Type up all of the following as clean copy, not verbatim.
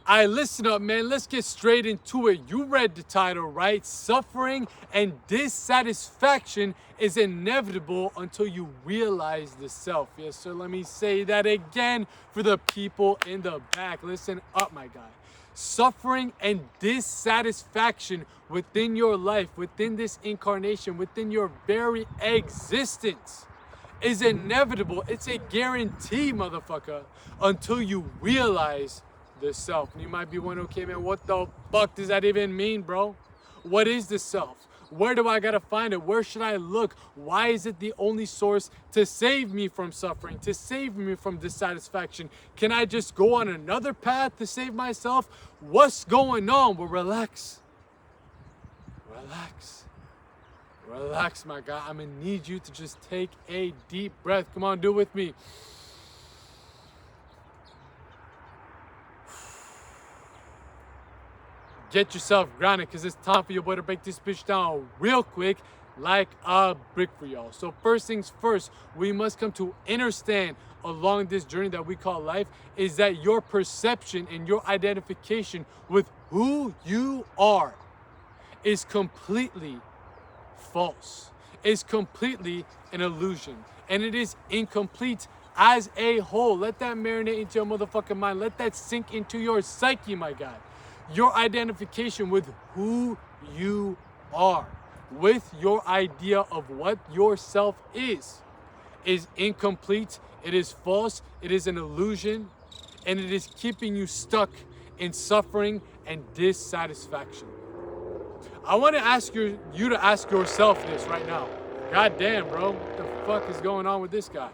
Listen up, man. Let's get straight into it. You read the title, right? Suffering and dissatisfaction is inevitable until you realize the self. Yes, sir. Let me say that again for the people in the back. Listen up, my guy. Suffering and dissatisfaction within your life, within this incarnation, within your very existence is inevitable. It's a guarantee, motherfucker, until you realize the self. And you might be wondering, okay, man, what the fuck does that even mean, bro? What is the self? Where do I gotta find it? Where should I look? Why is it the only source to save me from suffering, to save me from dissatisfaction? Can I just go on another path to save myself? What's going on? Well, relax. Relax. Relax, my guy. I'm gonna need you to just take a deep breath. Come on, do it with me. Get yourself grounded, because it's time for your boy to break this bitch down real quick like a brick for y'all. So first things first, we must come to understand along this journey that we call life is that your perception and your identification with who you are is completely false. It's completely an illusion, and it is incomplete as a whole. Let that marinate into your motherfucking mind. Let that sink into your psyche, my guy. Your identification with who you are, with your idea of what yourself is incomplete, it is false, it is an illusion, and it is keeping you stuck in suffering and dissatisfaction. I want to ask you to ask yourself this right now. God damn, bro, what the fuck is going on with this guy?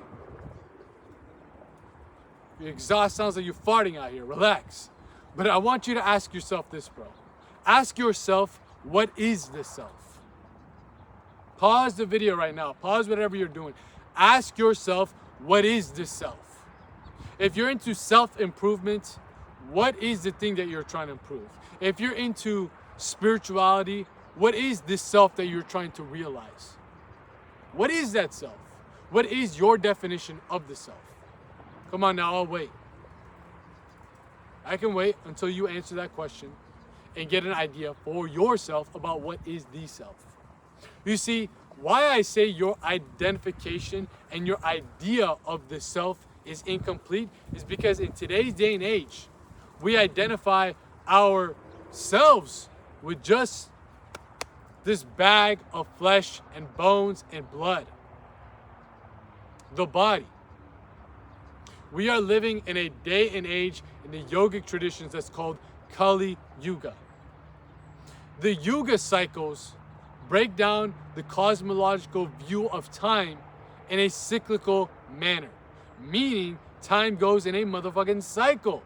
Your exhaust sounds like you're farting out here. Relax. But I want you to ask yourself this, bro. Ask yourself, what is the self? Pause the video right now. Pause whatever you're doing. Ask yourself, what is the self? If you're into self-improvement, what is the thing that you're trying to improve? If you're into spirituality, what is this self that you're trying to realize? What is that self? What is your definition of the self? Come on now, I'll wait. I can wait until you answer that question and get an idea for yourself about what is the self. You see, why I say your identification and your idea of the self is incomplete is because in today's day and age, we identify ourselves with just this bag of flesh and bones and blood, the body. We are living in a day and age in the yogic traditions that's called Kali Yuga. The Yuga cycles break down the cosmological view of time in a cyclical manner, meaning time goes in a motherfucking cycle.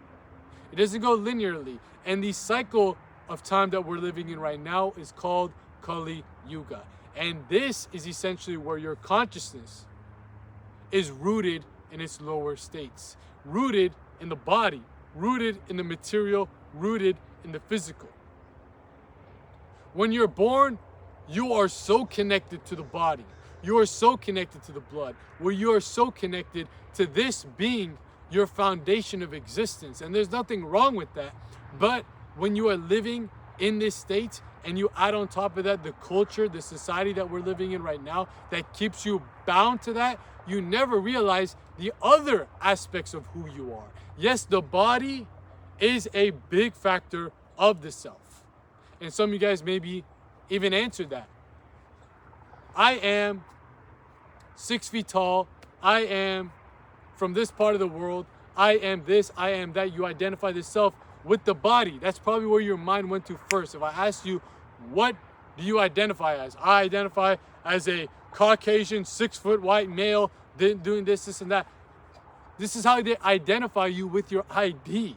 It doesn't go linearly. And the cycle of time that we're living in right now is called Kali Yuga. And this is essentially where your consciousness is rooted in its lower states, rooted in the body, rooted in the material, rooted in the physical. When you're born, you are so connected to the body. You are so connected to the blood, where you are so connected to this being your foundation of existence. And there's nothing wrong with that. But when you are living in this state and you add on top of that the culture, the society that we're living in right now that keeps you bound to that, you never realize the other aspects of who you are. Yes, the body is a big factor of the self. And some of you guys maybe even answered that. I am 6 feet tall. I am from this part of the world. I am this, I am that. You identify the self with the body. That's probably where your mind went to first. If I asked you, what do you identify as? I identify as a Caucasian, 6-foot white male doing this, and that. This is how they identify you with your ID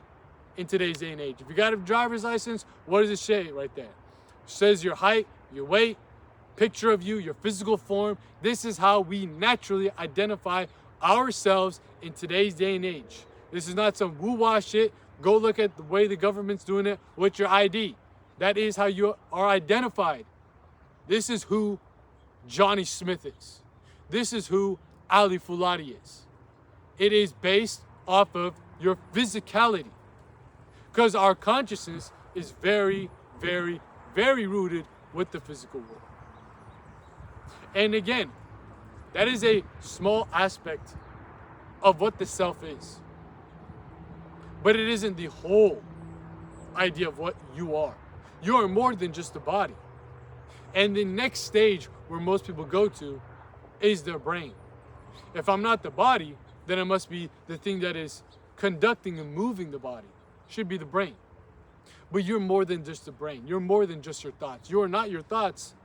in today's day and age. If you got a driver's license, what does it say right there? It says your height, your weight, picture of you, your physical form. This is how we naturally identify ourselves in today's day and age. This is not some woo-wah shit. Go look at the way the government's doing it with your ID. That is how you are identified. This is who Johnny Smith is. This is who Ali Fuladi is. It is based off of your physicality. Because our consciousness is very, very, very rooted with the physical world. And again, that is a small aspect of what the self is. But it isn't the whole idea of what you are. You are more than just a body. And the next stage where most people go to is their brain. If I'm not the body, then it must be the thing that is conducting and moving the body. Should be the brain. But you're more than just the brain. You're more than just your thoughts. You are not your thoughts.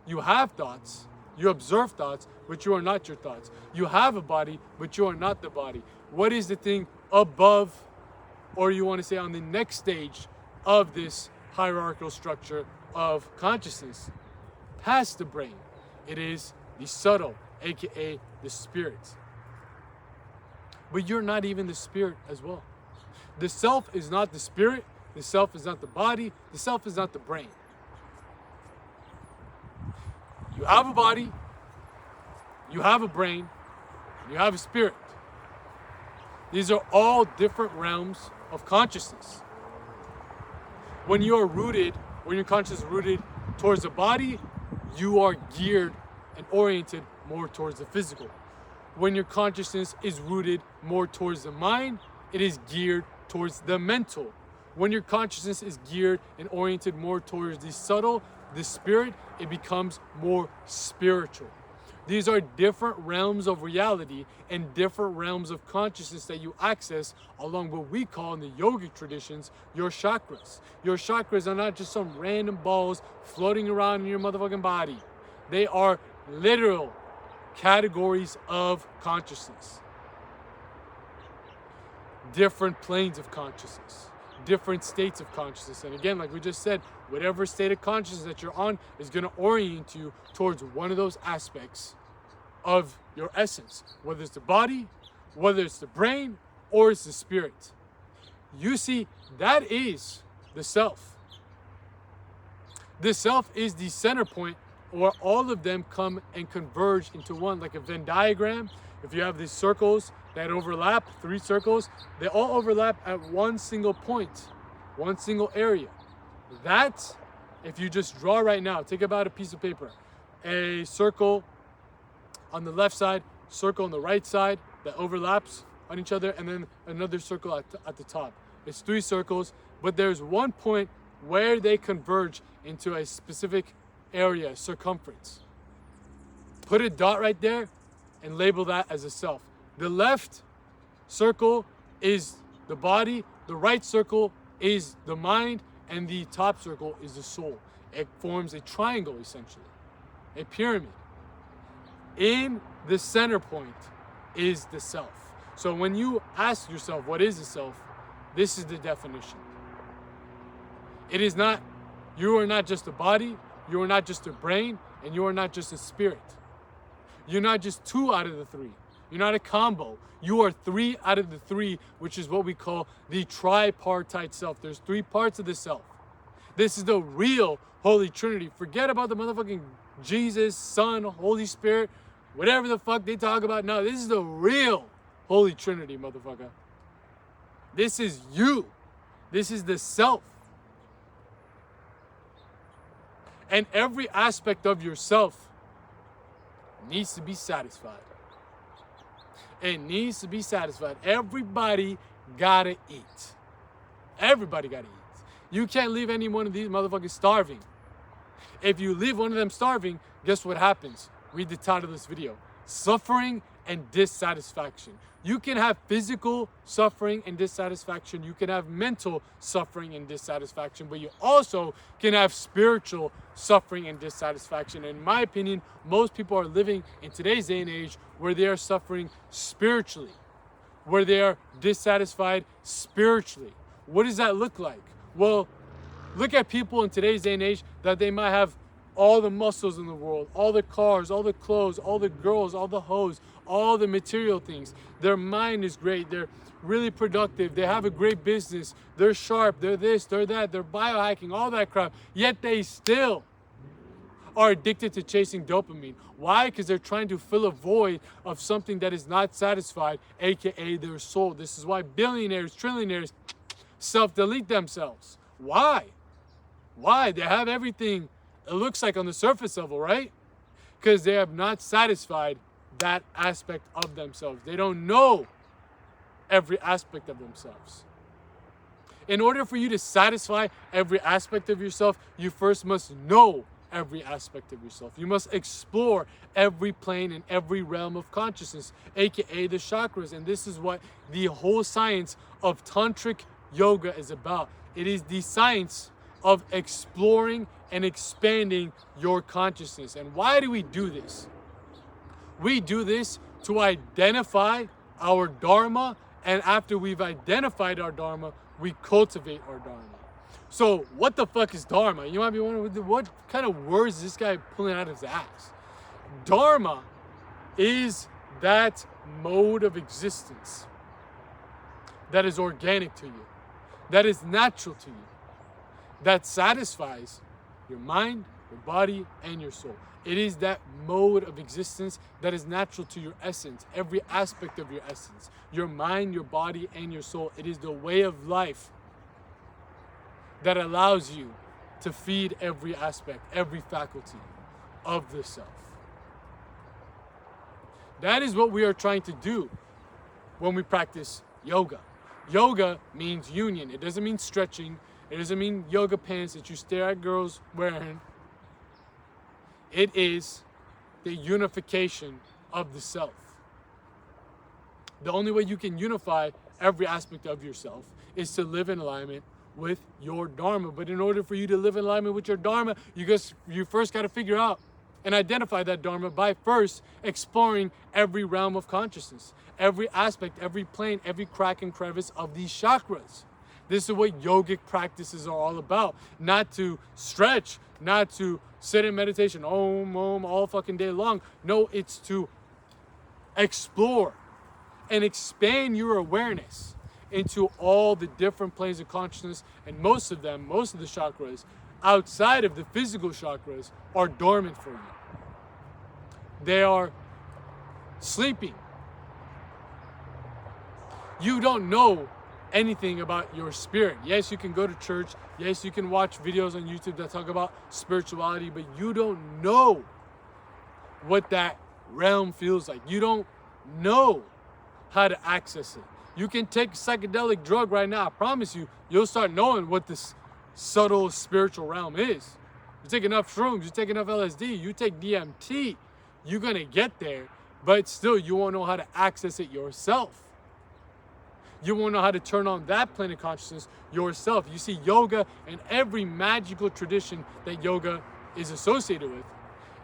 You have thoughts. You observe thoughts, but you are not your thoughts. You have a body, but you are not the body. What is the thing above, or you want to say on the next stage of this hierarchical structure of consciousness? Past the brain, it is the subtle, aka the spirit. But you're not even the spirit as well. The self is not the spirit, the self is not the body, the self is not the brain. You have a body, you have a brain, and you have a spirit. These are all different realms of consciousness. When your consciousness is rooted towards the body, you are geared and oriented more towards the physical. When your consciousness is rooted more towards the mind, it is geared towards the mental. When your consciousness is geared and oriented more towards the subtle, the spirit, it becomes more spiritual. These are different realms of reality and different realms of consciousness that you access along what we call in the yogic traditions your chakras. Your chakras are not just some random balls floating around in your motherfucking body. They are literal categories of consciousness. Different planes of consciousness. Different states of consciousness. And again, like we just said, whatever state of consciousness that you're on is going to orient you towards one of those aspects of your essence, whether it's the body, whether it's the brain, or it's the spirit. You see, that is the self. The self is the center point where all of them come and converge into one, like a Venn diagram. If you have these circles that overlap, 3 circles, they all overlap at one single point, one single area. That, if you just draw right now, take about a piece of paper, a circle on the left side, circle on the right side that overlaps on each other, and then another circle at the top. It's 3 circles, but there's one point where they converge into a specific area, circumference. Put a dot right there and label that as a self. The left circle is the body, the right circle is the mind, and the top circle is the soul. It forms a triangle, essentially, a pyramid. In the center point is the self. So when you ask yourself, what is the self? This is the definition. It is not, you are not just a body, you are not just a brain, and you are not just a spirit. You're not just 2 out of the 3. You're not a combo. You are 3 out of the 3, which is what we call the tripartite self. There's 3 parts of the self. This is the real Holy Trinity. Forget about the motherfucking Jesus, Son, Holy Spirit, whatever the fuck they talk about. No, this is the real Holy Trinity, motherfucker. This is you. This is the self. And every aspect of yourself needs to be satisfied. It needs to be satisfied. Everybody gotta eat. Everybody gotta eat. You can't leave any one of these motherfuckers starving. If you leave one of them starving, guess what happens? Read the title of this video. Suffering and dissatisfaction. You can have physical suffering and dissatisfaction. You can have mental suffering and dissatisfaction, but you also can have spiritual suffering and dissatisfaction. In my opinion, most people are living in today's day and age where they are suffering spiritually, where they are dissatisfied spiritually. What does that look like? Well, look at people in today's day and age that they might have all the muscles in the world, all the cars, all the clothes, all the girls, all the hoes, all the material things. Their mind is great. They're really productive. They have a great business. They're sharp. They're this, they're that. They're biohacking, all that crap. Yet they still are addicted to chasing dopamine. Why? Because they're trying to fill a void of something that is not satisfied, aka their soul. This is why billionaires, trillionaires self-delete themselves. Why? Why? They have everything, it looks like, on the surface level, right? Because they have not satisfied that aspect of themselves. They don't know every aspect of themselves. In order for you to satisfy every aspect of yourself, you first must know every aspect of yourself. You must explore every plane and every realm of consciousness, aka the chakras. And this is what the whole science of tantric yoga is about. It is the science of exploring and expanding your consciousness. And why do we do this? We do this to identify our dharma, and after we've identified our dharma, we cultivate our dharma. So what the fuck is dharma? You might be wondering, what kind of words is this guy pulling out of his ass? Dharma is that mode of existence that is organic to you, that is natural to you, that satisfies your mind, your body, and your soul. It is that mode of existence that is natural to your essence, every aspect of your essence, your mind, your body, and your soul. It is the way of life that allows you to feed every aspect, every faculty of the self. That is what we are trying to do when we practice yoga. Yoga means union. It doesn't mean stretching. It doesn't mean yoga pants that you stare at girls wearing. It is the unification of the self. The only way you can unify every aspect of yourself is to live in alignment with your dharma. But in order for you to live in alignment with your dharma, you first got to figure out and identify that dharma by first exploring every realm of consciousness, every aspect, every plane, every crack and crevice of these chakras. This is what yogic practices are all about. Not to stretch, not to sit in meditation, om, all fucking day long. No, it's to explore and expand your awareness into all the different planes of consciousness. And most of the chakras outside of the physical chakras are dormant for you. They are sleeping. You don't know anything about your spirit. Yes, you can go to church. Yes, you can watch videos on YouTube that talk about spirituality, but you don't know what that realm feels like. You don't know how to access it. You can take a psychedelic drug right now. I promise you, you'll start knowing what this subtle spiritual realm is. You take enough shrooms, you take enough LSD, you take DMT, you're gonna get there, but still you won't know how to access it yourself. You won't know how to turn on that plane of consciousness yourself. You see, yoga and every magical tradition that yoga is associated with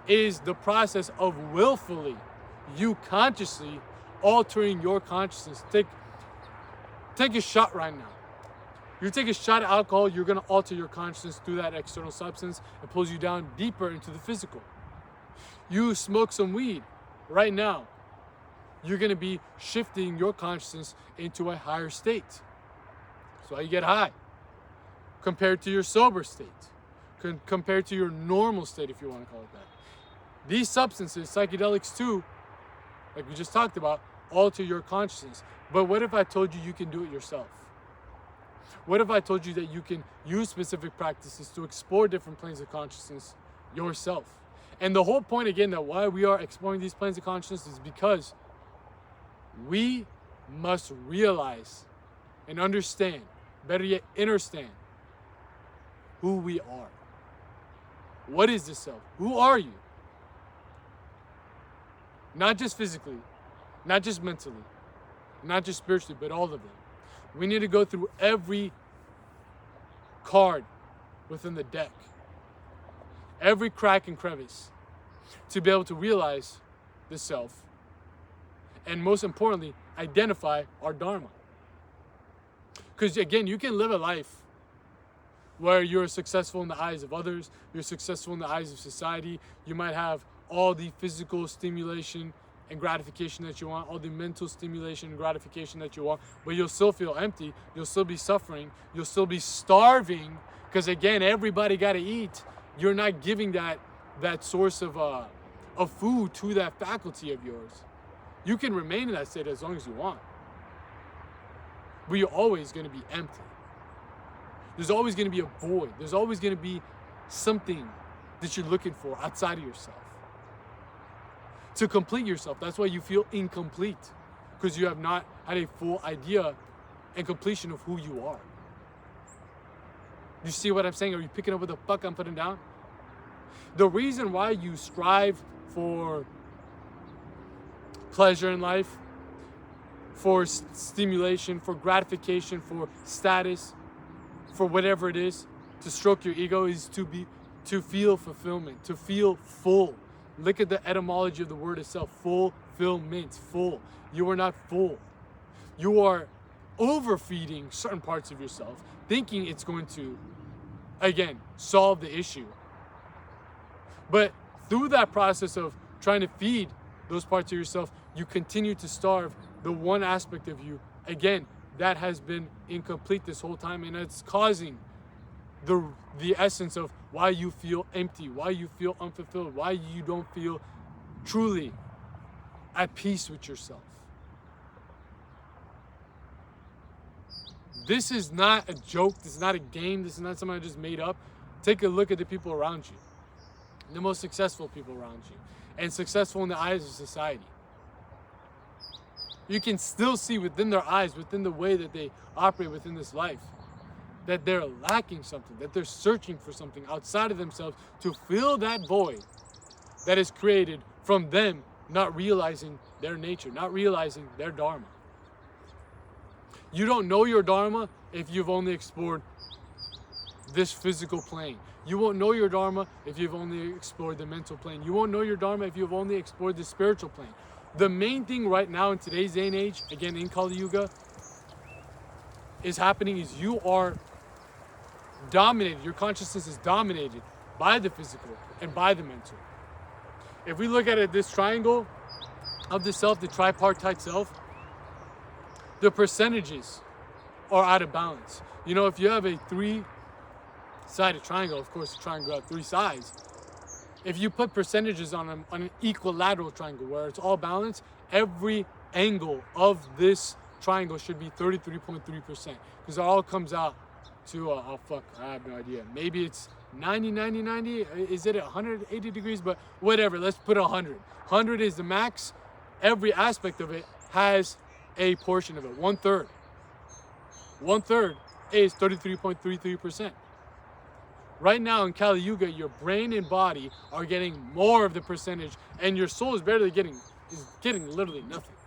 is the process of willfully, you consciously altering your consciousness. Take a shot right now. You take a shot of alcohol, you're gonna alter your consciousness through that external substance. It pulls you down deeper into the physical. You smoke some weed right now, you're gonna be shifting your consciousness into a higher state. That's why you get high compared to your sober state, compared to your normal state, if you want to call it that. These substances, psychedelics too, like we just talked about, alter your consciousness. But what if I told you you can do it yourself? What if I told you that you can use specific practices to explore different planes of consciousness yourself? And the whole point, again, that why we are exploring these planes of consciousness is because we must realize and understand, better yet, understand who we are. What is the self? Who are you? Not just physically, not just mentally, not just spiritually, but all of them. We need to go through every card within the deck, every crack and crevice, to be able to realize the self, and most importantly, identify our dharma. Because again, you can live a life where you're successful in the eyes of others, you're successful in the eyes of society, you might have all the physical stimulation and gratification that you want, all the mental stimulation and gratification that you want, but you'll still feel empty, you'll still be suffering, you'll still be starving, because again, everybody gotta eat. You're not giving that source of food to that faculty of yours. You can remain in that state as long as you want, but you're always gonna be empty. There's always going to be a void. There's always going to be something that you're looking for outside of yourself to complete yourself. That's why you feel incomplete, because you have not had a full idea and completion of who you are. You see what I'm saying? Are you picking up what the fuck I'm putting down? The reason why you strive for pleasure in life, for stimulation, for gratification, for status, for whatever it is, to stroke your ego, is to feel fulfillment, to feel full. Look at the etymology of the word itself. Fulfillment, full. You are not full. You are overfeeding certain parts of yourself, thinking it's going to, again, solve the issue. But through that process of trying to feed those parts of yourself, you continue to starve the one aspect of you, again, that has been incomplete this whole time, and it's causing the essence of why you feel empty, why you feel unfulfilled, why you don't feel truly at peace with yourself. This is not a joke. This is not a game. This is not something I just made up. Take a look at the people around you, the most successful people around you, and successful in the eyes of society. You can still see within their eyes, within the way that they operate within this life, that they're lacking something, that they're searching for something outside of themselves to fill that void that is created from them not realizing their nature, not realizing their dharma. You don't know your dharma if you've only explored this physical plane. You won't know your dharma if you've only explored the mental plane. You won't know your dharma if you've only explored the spiritual plane. The main thing right now in today's day and age, again in Kali Yuga, is happening is you are dominated, your consciousness is dominated by the physical and by the mental. If we look at it, this triangle of the self, the tripartite self, the percentages are out of balance. You know, if you have a three-sided triangle, of course the triangle has three sides. If you put percentages on an equilateral triangle where it's all balanced, every angle of this triangle should be 33.3%, because it all comes out to, I have no idea. Maybe it's 90, 90, 90. Is it 180 degrees? But whatever, let's put 100. 100 is the max. Every aspect of it has a portion of it, 1/3. 1/3 is 33.33%. Right now in Kali Yuga, your brain and body are getting more of the percentage, and your soul is getting literally nothing.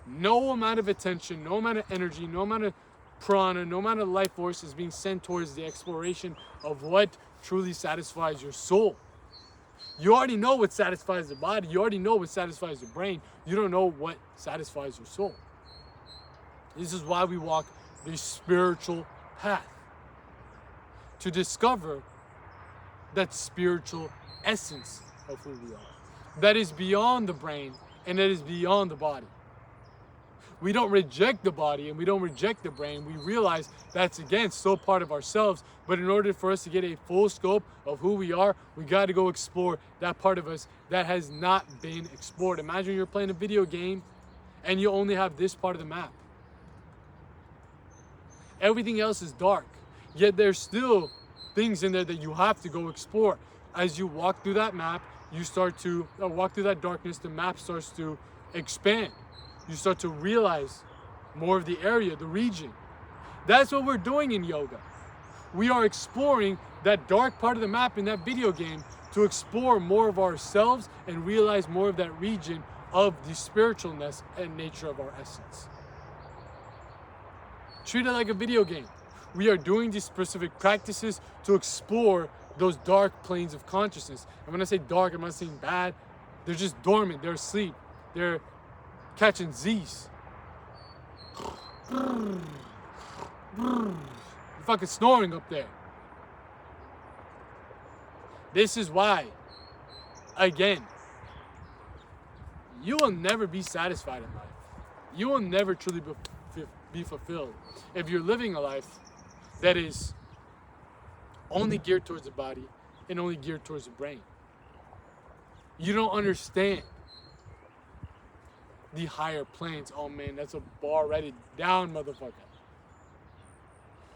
No amount of attention, no amount of energy, no amount of prana, no amount of life force is being sent towards the exploration of what truly satisfies your soul. You already know what satisfies the body. You already know what satisfies the brain. You don't know what satisfies your soul. This is why we walk the spiritual path, to discover that spiritual essence of who we are, that is beyond the brain and that is beyond the body. We don't reject the body and we don't reject the brain. We realize that's, again, still part of ourselves. But in order for us to get a full scope of who we are, we got to go explore that part of us that has not been explored. Imagine you're playing a video game and you only have this part of the map. Everything else is dark. Yet there's still things in there that you have to go explore. As you walk through that map, you start to walk through that darkness, the map starts to expand. You start to realize more of the area, the region. That's what we're doing in yoga. We are exploring that dark part of the map in that video game to explore more of ourselves and realize more of that region of the spiritualness and nature of our essence. Treat it like a video game. We are doing these specific practices to explore those dark planes of consciousness. And when I say dark, I'm not saying bad. They're just dormant. They're asleep. They're catching Z's. You're fucking snoring up there. This is why, again, you will never be satisfied in life. You will never truly be fulfilled if you're living a life that is only geared towards the body and only geared towards the brain. You don't understand the higher planes. Oh man, that's a bar. Write it down, motherfucker.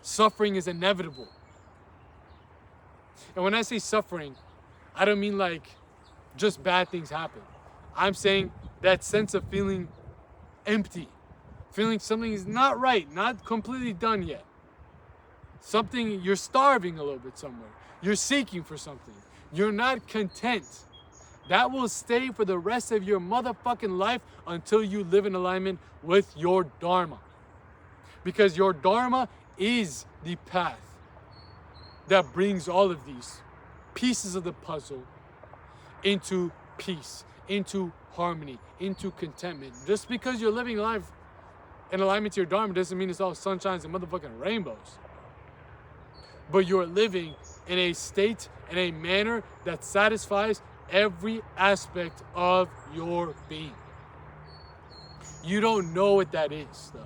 Suffering is inevitable. And when I say suffering, I don't mean like just bad things happen. I'm saying that sense of feeling empty, feeling something is not right, not completely done yet. Something, you're starving a little bit somewhere. You're seeking for something. You're not content. That will stay for the rest of your motherfucking life until you live in alignment with your Dharma. Because your Dharma is the path that brings all of these pieces of the puzzle into peace, into harmony, into contentment. Just because you're living life in alignment to your Dharma doesn't mean it's all sunshines and motherfucking rainbows. But you're living in a state, in a manner that satisfies every aspect of your being. You don't know what that is, though.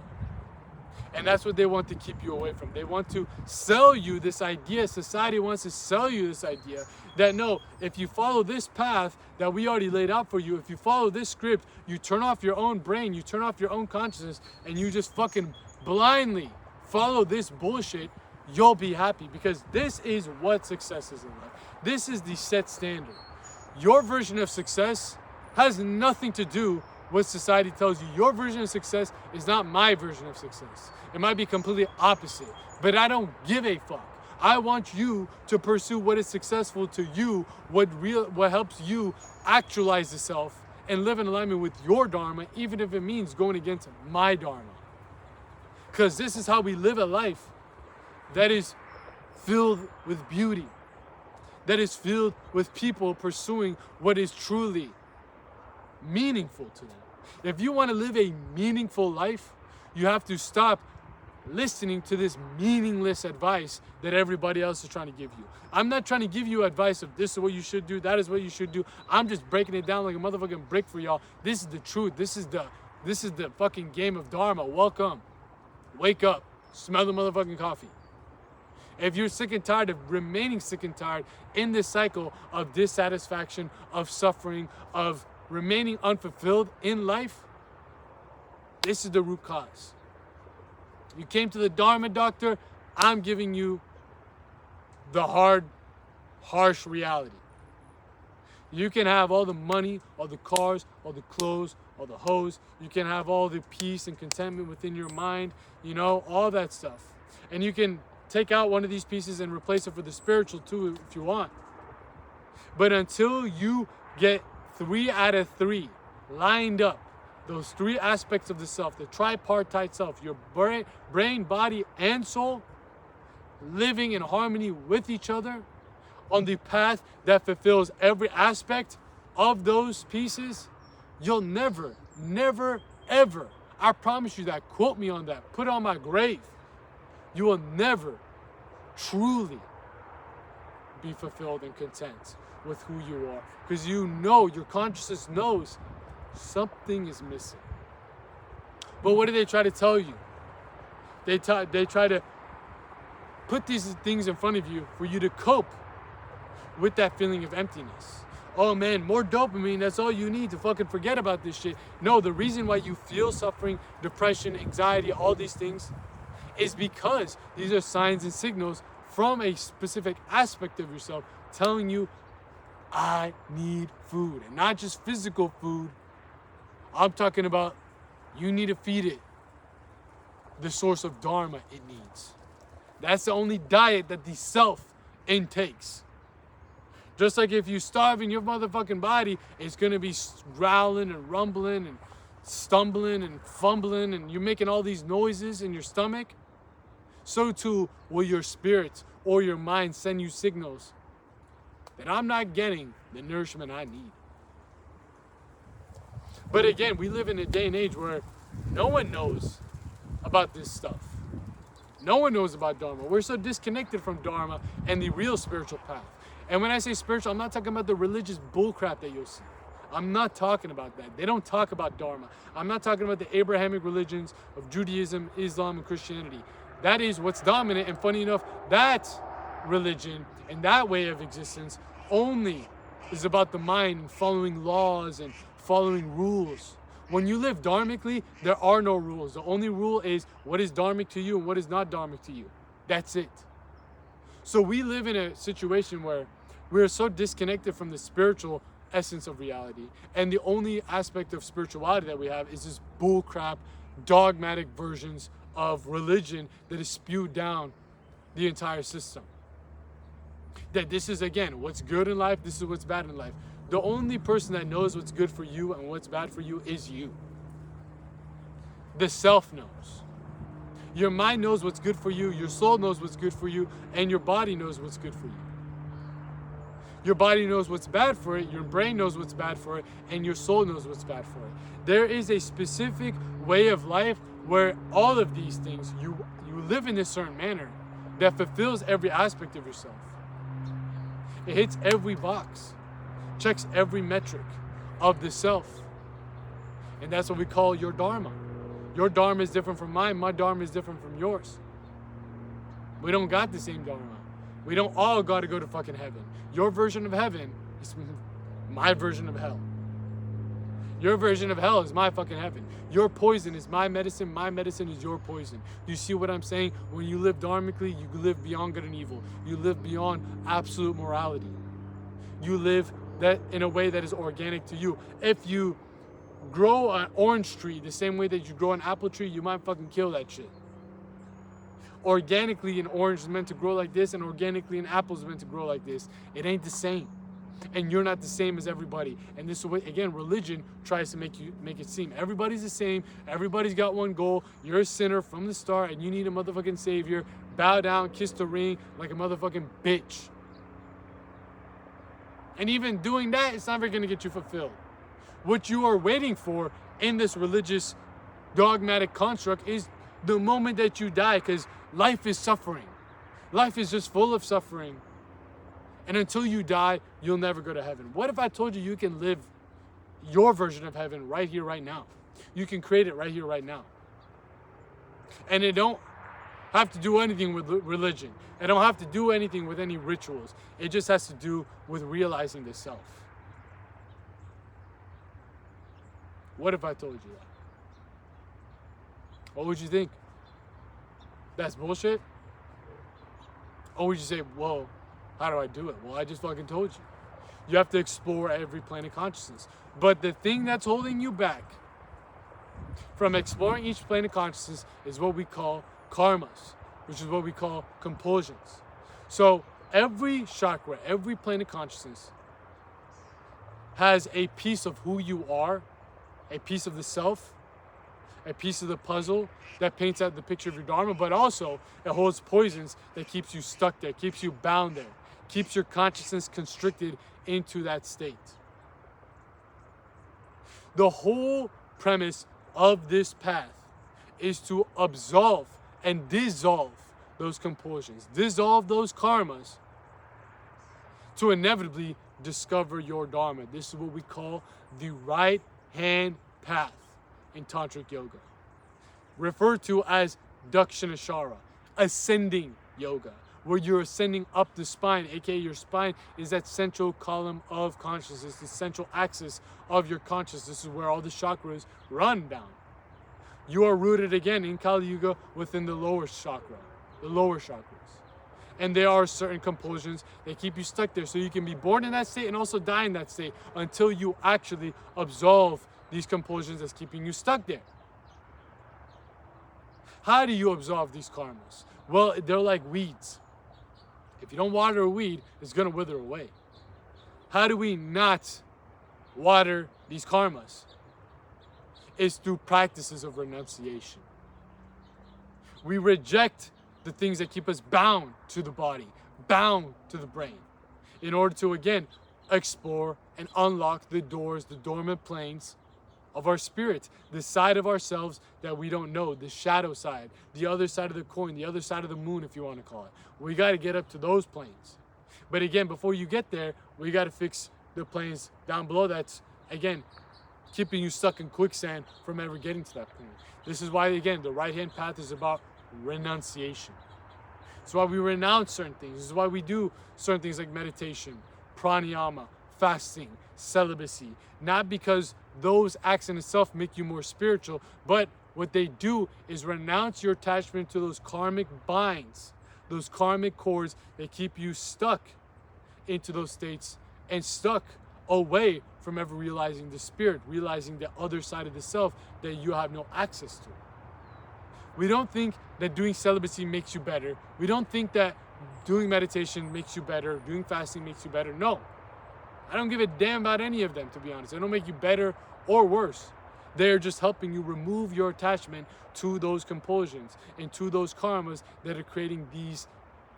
And that's what they want to keep you away from. They want to sell you this idea. Society wants to sell you this idea that no, if you follow this path that we already laid out for you, if you follow this script, you turn off your own brain, you turn off your own consciousness, and you just fucking blindly follow this bullshit, you'll be happy. Because this is what success is in life. This is the set standard. Your version of success has nothing to do what society tells you. Your version of success is not my version of success. It might be completely opposite, but I don't give a fuck. I want you to pursue what is successful to you, what helps you actualize the self and live in alignment with your Dharma, even if it means going against my Dharma. Because this is how we live a life that is filled with beauty, that is filled with people pursuing what is truly meaningful to them. If you want to live a meaningful life, you have to stop listening to this meaningless advice that everybody else is trying to give you. I'm not trying to give you advice of this is what you should do, that is what you should do. I'm just breaking it down like a motherfucking brick for y'all. This is the truth. This is the fucking game of Dharma. Welcome. Wake up. Smell the motherfucking coffee. If you're sick and tired of remaining sick and tired in this cycle of dissatisfaction, of suffering, of remaining unfulfilled in life, this is the root cause. You came to the Dharma doctor, I'm giving you the hard, harsh reality. You can have all the money, all the cars, all the clothes, all the hoes. You can have all the peace and contentment within your mind, all that stuff. And you can take out one of these pieces and replace it for the spiritual too if you want. But until you get 3 out of 3 lined up, those 3 aspects of the self, the tripartite self, your brain, body, and soul, living in harmony with each other on the path that fulfills every aspect of those pieces, you'll never, ever, I promise you that, quote me on that, put it on my grave, you will never truly be fulfilled and content with who you are. Because your consciousness knows something is missing. But what do they try to tell you? They try to put these things in front of you for you to cope with that feeling of emptiness. Oh man, more dopamine, that's all you need to fucking forget about this shit. No, the reason why you feel suffering, depression, anxiety, all these things is because these are signs and signals from a specific aspect of yourself telling you, I need food. And not just physical food. I'm talking about you need to feed it the source of Dharma it needs. That's the only diet that the self intakes. Just like if you starve in your motherfucking body, it's going to be growling and rumbling and stumbling and fumbling and you're making all these noises in your stomach. So too will your spirit or your mind send you signals that I'm not getting the nourishment I need. But again, we live in a day and age where no one knows about this stuff. No one knows about Dharma. We're so disconnected from Dharma and the real spiritual path. And when I say spiritual, I'm not talking about the religious bullcrap that you'll see. I'm not talking about that. They don't talk about Dharma. I'm not talking about the Abrahamic religions of Judaism, Islam, and Christianity. That is what's dominant. And funny enough, that religion and that way of existence only is about the mind and following laws and following rules. When you live dharmically, there are no rules. The only rule is what is dharmic to you and what is not dharmic to you. That's it. So we live in a situation where we're so disconnected from the spiritual essence of reality. And the only aspect of spirituality that we have is this bullcrap, dogmatic versions of religion that is spewed down the entire system. That this is, again, what's good in life, this is what's bad in life. The only person that knows what's good for you and what's bad for you is you. The self knows. Your mind knows what's good for you, your soul knows what's good for you, and your body knows what's good for you. Your body knows what's bad for it, your brain knows what's bad for it, and your soul knows what's bad for it. There is a specific way of life where all of these things, you live in a certain manner that fulfills every aspect of yourself. It hits every box, checks every metric of the self. And that's what we call your dharma. Your dharma is different from mine, my dharma is different from yours. We don't got the same dharma. We don't all got to go to fucking heaven. Your version of heaven is my version of hell. Your version of hell is my fucking heaven. Your poison is my medicine is your poison. You see what I'm saying? When you live dharmically, you live beyond good and evil. You live beyond absolute morality. You live that in a way that is organic to you. If you grow an orange tree the same way that you grow an apple tree, you might fucking kill that shit. Organically, an orange is meant to grow like this, and organically, an apple is meant to grow like this. It ain't the same. And you're not the same as everybody. And this is what, again, religion tries to make it seem. Everybody's the same. Everybody's got one goal. You're a sinner from the start, and you need a motherfucking savior. Bow down, kiss the ring like a motherfucking bitch. And even doing that, it's never going to get you fulfilled. What you are waiting for in this religious dogmatic construct is the moment that you die, because life is suffering. Life is just full of suffering. And until you die, you'll never go to heaven. What if I told you you can live your version of heaven right here, right now? You can create it right here, right now. And it don't have to do anything with religion. It don't have to do anything with any rituals. It just has to do with realizing the self. What if I told you that? What would you think? That's bullshit? Or would you say, whoa, how do I do it? Well, I just fucking told you. You have to explore every plane of consciousness. But the thing that's holding you back from exploring each plane of consciousness is what we call karmas, which is what we call compulsions. So every chakra, every plane of consciousness has a piece of who you are, a piece of the self, a piece of the puzzle that paints out the picture of your dharma, but also it holds poisons that keeps you stuck there, keeps you bound there, keeps your consciousness constricted into that state. The whole premise of this path is to absolve and dissolve those compulsions, dissolve those karmas, to inevitably discover your dharma. This is what we call the right hand path in tantric yoga, referred to as dakshinashara, ascending yoga, where you're ascending up the spine, aka your spine is that central column of consciousness, the central axis of your consciousness. This is where all the chakras run down. You are rooted again in Kali Yuga within the lower chakra, the lower chakras. And there are certain compulsions that keep you stuck there. So you can be born in that state and also die in that state until you actually absolve these compulsions that's keeping you stuck there. How do you absolve these karmas? Well, they're like weeds. If you don't water a weed, it's going to wither away. How do we not water these karmas? It's through practices of renunciation. We reject the things that keep us bound to the body, bound to the brain, in order to, again, explore and unlock the doors, the dormant planes of our spirit, the side of ourselves that we don't know, the shadow side, the other side of the coin, the other side of the moon, if you want to call it. We got to get up to those planes. But again, before you get there, we got to fix the planes down below that's, again, keeping you stuck in quicksand from ever getting to that point. This is why, again, the right-hand path is about renunciation. It's why we renounce certain things. This is why we do certain things like meditation, pranayama, fasting, celibacy. Not because those acts in itself make you more spiritual, but what they do is renounce your attachment to those karmic binds, those karmic cords that keep you stuck into those states and stuck away from ever realizing the spirit, realizing the other side of the self that you have no access to. We don't think that doing celibacy makes you better. We don't think that doing meditation makes you better, doing fasting makes you better. No. I don't give a damn about any of them, to be honest. They don't make you better or worse. They're just helping you remove your attachment to those compulsions and to those karmas that are creating these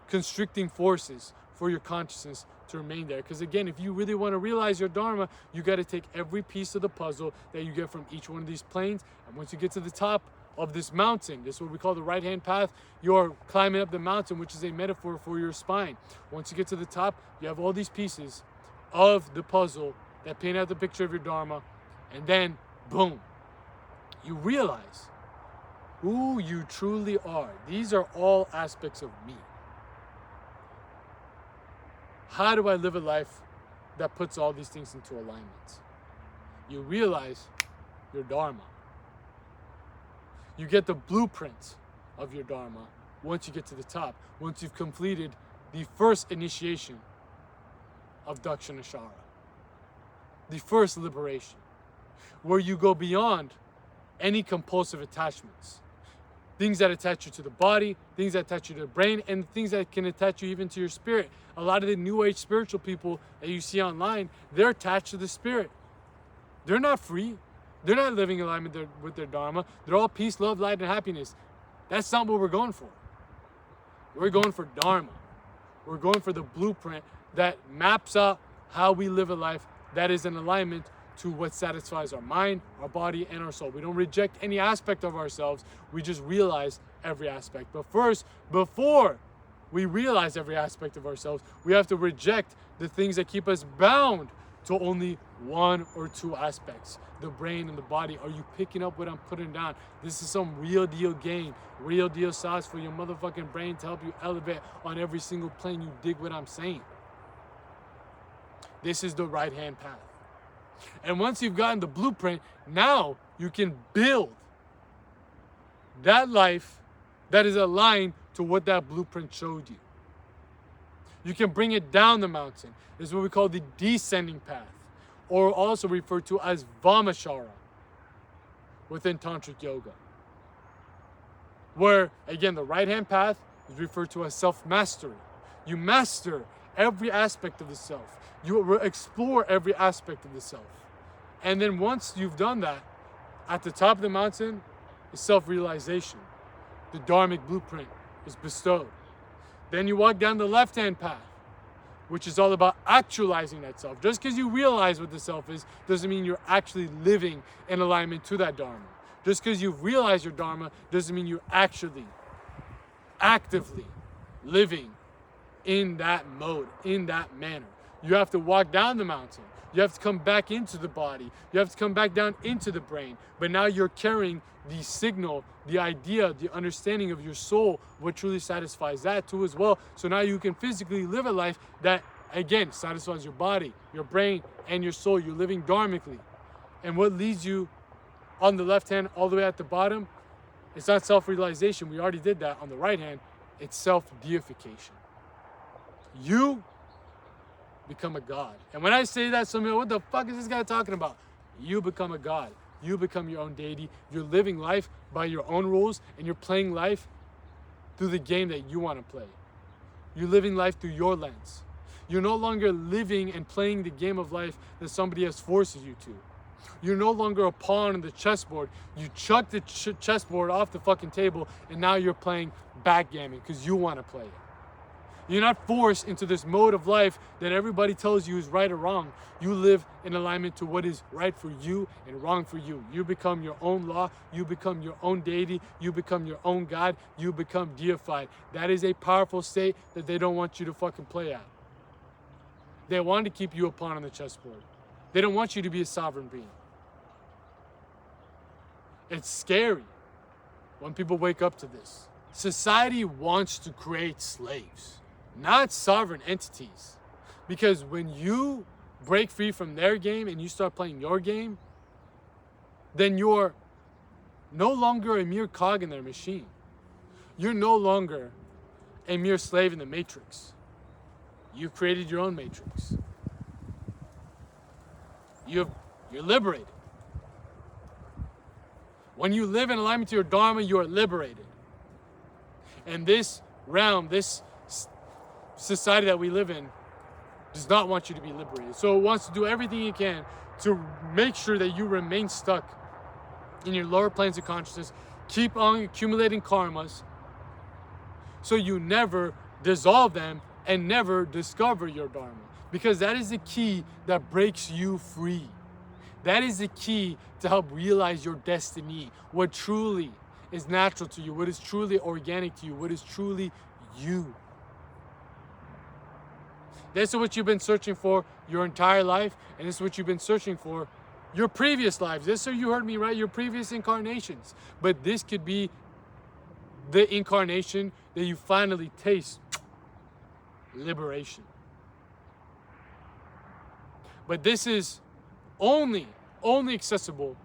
constricting forces for your consciousness to remain there. Because again, if you really want to realize your dharma, you got to take every piece of the puzzle that you get from each one of these planes, and once you get to the top of this mountain, this is what we call the right-hand path, you're climbing up the mountain, which is a metaphor for your spine. Once you get to the top, you have all these pieces of the puzzle that paint out the picture of your dharma, and then boom, you realize who you truly are. These are all aspects of me. How do I live a life that puts all these things into alignment? You realize your dharma. You get the blueprint of your dharma once you get to the top, once you've completed the first initiation of Dakshinashara, the first liberation, where you go beyond any compulsive attachments. Things that attach you to the body, things that attach you to the brain, and things that can attach you even to your spirit. A lot of the new age spiritual people that you see online, they're attached to the spirit. They're not free. They're not living in alignment with their dharma. They're all peace, love, light, and happiness. That's not what we're going for. We're going for dharma. We're going for the blueprint that maps out how we live a life that is in alignment to what satisfies our mind, our body, and our soul. We don't reject any aspect of ourselves. We just realize every aspect. But first, before we realize every aspect of ourselves, we have to reject the things that keep us bound to only one or two aspects, the brain and the body. Are you picking up what I'm putting down? This is some real deal game, real deal sauce for your motherfucking brain to help you elevate on every single plane. You dig what I'm saying? This is the right-hand path. And once you've gotten the blueprint, now you can build that life that is aligned to what that blueprint showed you. You can bring it down the mountain. This is what we call the descending path, or also referred to as Vamachara within Tantric Yoga. Where, again, the right-hand path is referred to as self-mastery. You master every aspect of the self. You explore every aspect of the self. And then once you've done that, at the top of the mountain is self-realization. The dharmic blueprint is bestowed. Then you walk down the left-hand path, which is all about actualizing that self. Just because you realize what the self is doesn't mean you're actually living in alignment to that dharma. Just because you've realized your dharma doesn't mean you're actually, actively living in that mode, in that manner. You have to walk down the mountain. You have to come back into the body. You have to come back down into the brain. But now you're carrying the signal, the idea, the understanding of your soul, what truly satisfies that too as well. So now you can physically live a life that, again, satisfies your body, your brain, and your soul. You're living dharmically. And what leads you on the left hand all the way at the bottom, it's not self-realization. We already did that on the right hand. It's self-deification. You become a god. And when I say that, some people, what the fuck is this guy talking about? You become a god. You become your own deity. You're living life by your own rules, and you're playing life through the game that you want to play. You're living life through your lens. You're no longer living and playing the game of life that somebody else forces you to. You're no longer a pawn on the chessboard. You chuck the chessboard off the fucking table, and now you're playing backgammon because you want to play it. You're not forced into this mode of life that everybody tells you is right or wrong. You live in alignment to what is right for you and wrong for you. You become your own law. You become your own deity. You become your own God. You become deified. That is a powerful state that they don't want you to fucking play at. They want to keep you a pawn on the chessboard. They don't want you to be a sovereign being. It's scary when people wake up to this. Society wants to create slaves, not sovereign entities. Because when you break free from their game and you start playing your game, then you're no longer a mere cog in their machine. You're no longer a mere slave in the matrix. You created your own matrix. You're liberated. When you live in alignment to your Dharma, you are liberated. And this realm, this society that we live in, does not want you to be liberated. So it wants to do everything it can to make sure that you remain stuck in your lower planes of consciousness, keep on accumulating karmas, so you never dissolve them and never discover your Dharma. Because that is the key that breaks you free. That is the key to help realize your destiny, what truly is natural to you, what is truly organic to you, what is truly you. This is what you've been searching for your entire life, and this is what you've been searching for your previous lives. This, so you heard me right, your previous incarnations. But this could be the incarnation that you finally taste liberation. But this is only accessible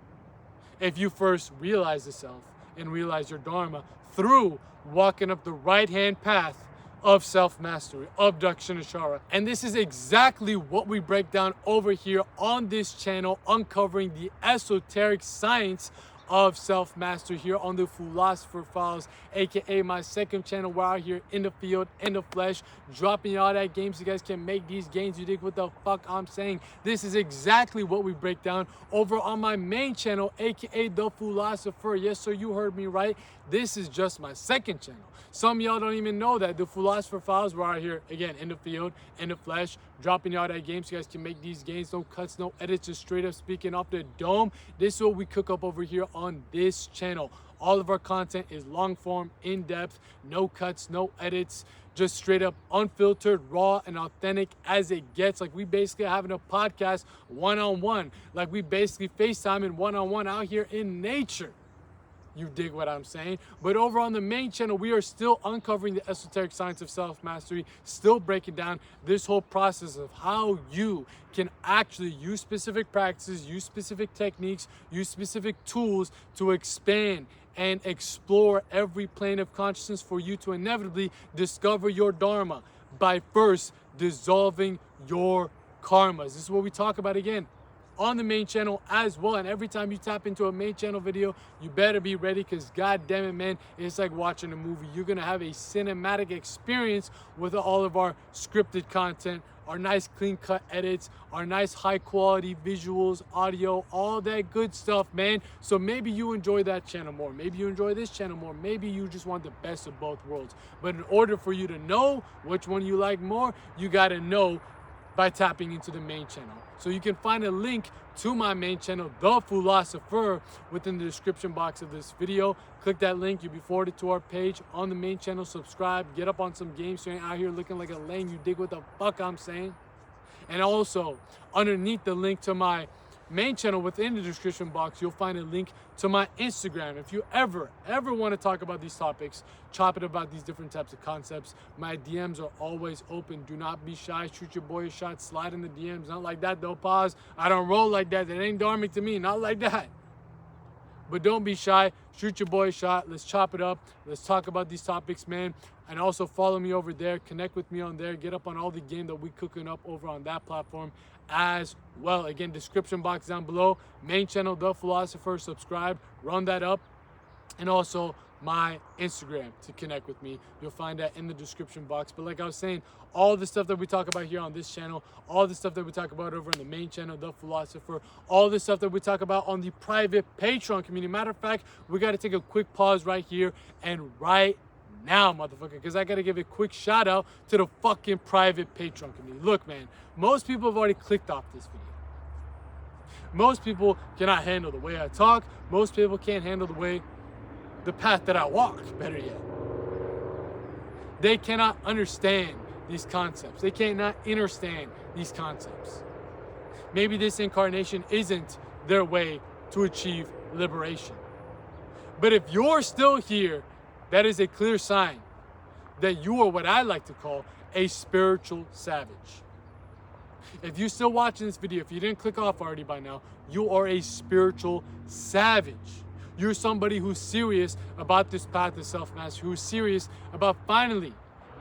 if you first realize the self and realize your Dharma through walking up the right-hand path of self-mastery, of Dakshinashara. And this is exactly what we break down over here on this channel, uncovering the esoteric science of self-mastery here on the Philosopher Files, aka my second channel. We're out here in the field, in the flesh, dropping all that games. You guys can make these gains. You dig what the fuck I'm saying? This is exactly what we break down over on my main channel, aka the Philosopher. Yes, sir, you heard me right. This is just my second channel. Some of y'all don't even know that the Philosopher Files, we're out here again in the field, in the flesh, dropping y'all that games. You guys can make these gains, no cuts, no edits, just straight up speaking off the dome. This is what we cook up over here on this channel. All of our content is long form, in depth, no cuts, no edits, just straight up unfiltered, raw, and authentic as it gets. Like we basically having a podcast one-on-one. Like we basically FaceTiming one-on-one out here in nature. You dig what I'm saying? But over on the main channel, we are still uncovering the esoteric science of self-mastery, still breaking down this whole process of how you can actually use specific practices, use specific techniques, use specific tools to expand and explore every plane of consciousness for you to inevitably discover your Dharma by first dissolving your karmas. This is what we talk about again on the main channel as well. And every time you tap into a main channel video, you better be ready, because god damn it, man, it's like watching a movie. You're gonna have a cinematic experience with all of our scripted content, our nice clean cut edits, our nice high quality visuals, audio, all that good stuff, man. So maybe you enjoy that channel more, maybe you enjoy this channel more, maybe you just want the best of both worlds. But in order for you to know which one you like more, you gotta know by tapping into the main channel. So you can find a link to my main channel, The Philosopher, within the description box of this video. Click that link, you'll be forwarded to our page on the main channel. Subscribe, get up on some games so you ain't out here looking like a lame. You dig what the fuck I'm saying? And also, underneath the link to my main channel within the description box, you'll find a link to my Instagram. If you ever want to talk about these topics, chop it about these different types of concepts, my DMs are always open. Do not be shy. Shoot your boy a shot. Slide in the DMs. Not like that though. Pause. I don't roll like that. That ain't dharmic to me. Not like that. But don't be shy. Shoot your boy a shot. Let's chop it up. Let's talk about these topics, man. And also follow me over there. Connect with me on there. Get up on all the game that we cooking up over on that platform as well. Again, description box down below. Main channel, The Philosopher. Subscribe. Run that up. And also my Instagram to connect with me. You'll find that in the description box. But like I was saying, all the stuff that we talk about here on this channel, all the stuff that we talk about over in the main channel, The Philosopher, all the stuff that we talk about on the private Patreon community. Matter of fact, we got to take a quick pause right here and right now, motherfucker, because I got to give a quick shout out to the fucking private Patreon community. Look, man, most people have already clicked off this video. Most people cannot handle the way I talk. Most people can't handle the path that I walk, better yet. They cannot understand these concepts. They cannot understand these concepts. Maybe this incarnation isn't their way to achieve liberation. But if you're still here, that is a clear sign that you are what I like to call a spiritual savage. If you're still watching this video, if you didn't click off already by now, you are a spiritual savage. You're somebody who's serious about this path of self-mastery, who's serious about finally